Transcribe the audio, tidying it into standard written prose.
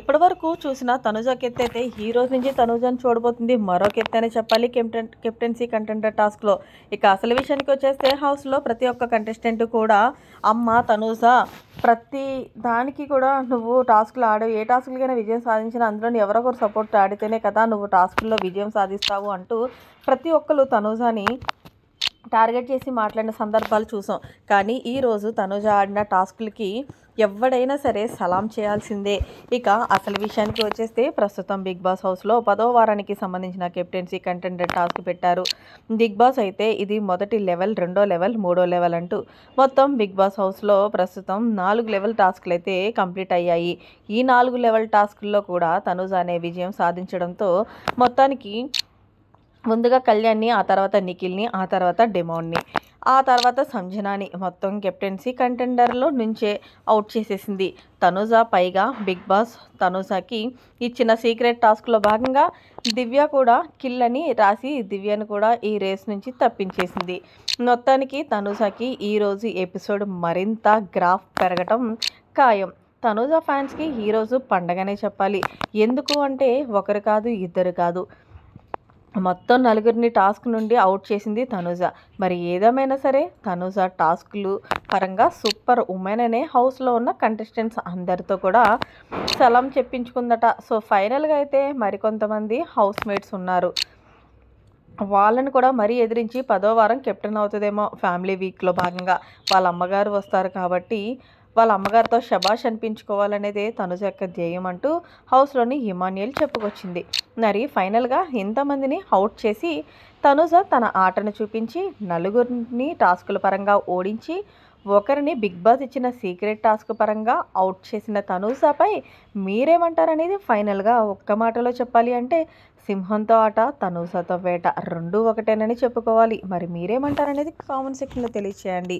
ఇప్పటివరకు చూసిన తనుజకి ఎత్తైతే ఈ రోజు నుంచి తనుజని చూడబోతుంది మరొక ఎత్తైన చెప్పాలి కెప్టెన్సీ కంటెండర్ టాస్క్లో. ఇక అసలు విషయానికి వచ్చేస్తే హౌస్లో ప్రతి ఒక్క కంటెస్టెంట్ కూడా అమ్మ తనుజ ప్రతి దానికి కూడా నువ్వు టాస్క్లు ఆడవు, ఏ టాస్క్లకైనా విజయం సాధించినా అందులో ఎవరొకరు సపోర్ట్ ఆడితేనే కదా నువ్వు టాస్కుల్లో విజయం సాధిస్తావు అంటూ ప్రతి ఒక్కరు తనుజని టార్గెట్ చేసి మాట్లాడిన సందర్భాలు చూసాం. కానీ ఈరోజు తనుజ ఆడిన టాస్కులకి ఎవడైనా సరే సలాం చేయాల్సిందే. ఇక అసలు విషయానికి వచ్చేస్తే ప్రస్తుతం బిగ్ బాస్ హౌస్లో 10వ వారానికి సంబంధించిన కెప్టెన్సీ కంటెండర్ టాస్క్ పెట్టారు. బిగ్ బాస్ అయితే ఇది మొదటి లెవెల్, 2వ లెవెల్, 3వ లెవెల్ అంటూ మొత్తం బిగ్ బాస్ హౌస్లో ప్రస్తుతం 4 లెవెల్ టాస్క్లు అయితే కంప్లీట్ అయ్యాయి. ఈ 4 లెవెల్ టాస్కుల్లో కూడా తనుజ అనే విజయం సాధించడంతో మొత్తానికి ముందుగా కళ్యాణ్ని, ఆ తర్వాత నిఖిల్ని, ఆ తర్వాత డెమోన్ని, ఆ తర్వాత సంజనాని మొత్తం కెప్టెన్సీ కంటెండర్లో నుంచే అవుట్ చేసేసింది తనుజ. పైగా బిగ్ బాస్ తనుజకి ఇచ్చిన సీక్రెట్ టాస్క్లో భాగంగా దివ్య కూడా కిల్ అని రాసి దివ్యను కూడా ఈ రేస్ నుంచి తప్పించేసింది. మొత్తానికి తనుజకి ఈరోజు ఎపిసోడ్ మరింత గ్రాఫ్ పెరగటం ఖాయం. తనుజ ఫ్యాన్స్కి ఈరోజు పండగనే చెప్పాలి. ఎందుకు అంటే ఒకరు కాదు, ఇద్దరు కాదు, మొత్తం 4 టాస్క్ నుండి అవుట్ చేసింది తనుజ. మరి ఏదేమైనా సరే తనుజ టాస్క్లు పరంగా సూపర్ ఉమెన్ అనే హౌస్లో ఉన్న కంటెస్టెంట్స్ అందరితో కూడా సలాం చెప్పించుకుందట. సో ఫైనల్గా అయితే మరికొంతమంది హౌస్ మేట్స్ ఉన్నారు, వాళ్ళని కూడా మరీ ఎదిరించి 10వ వారం కెప్టెన్ అవుతుందేమో. ఫ్యామిలీ వీక్లో భాగంగా వాళ్ళ అమ్మగారు వస్తారు కాబట్టి వాళ్ళ అమ్మగారితో శబాష్ అనిపించుకోవాలనేదే తనుజ యొక్క ధ్యేయం అంటూ హౌస్లోని ఇమాన్యుయల్ చెప్పుకొచ్చింది. మరి ఫైనల్గా ఇంతమందిని అవుట్ చేసి తనుజ తన ఆటను చూపించి 4 టాస్కుల పరంగా ఓడించి ఒకరిని బిగ్ బాస్ ఇచ్చిన సీక్రెట్ టాస్క్ పరంగా అవుట్ చేసిన తనుజపై మీరేమంటారనేది ఫైనల్గా ఒక్క మాటలో చెప్పాలి అంటే సింహంతో ఆట, తనుజతో వేట 2 ఒకటేనని చెప్పుకోవాలి. మరి మీరేమంటారనేది కామెంట్ సెక్షన్లో తెలియచేయండి.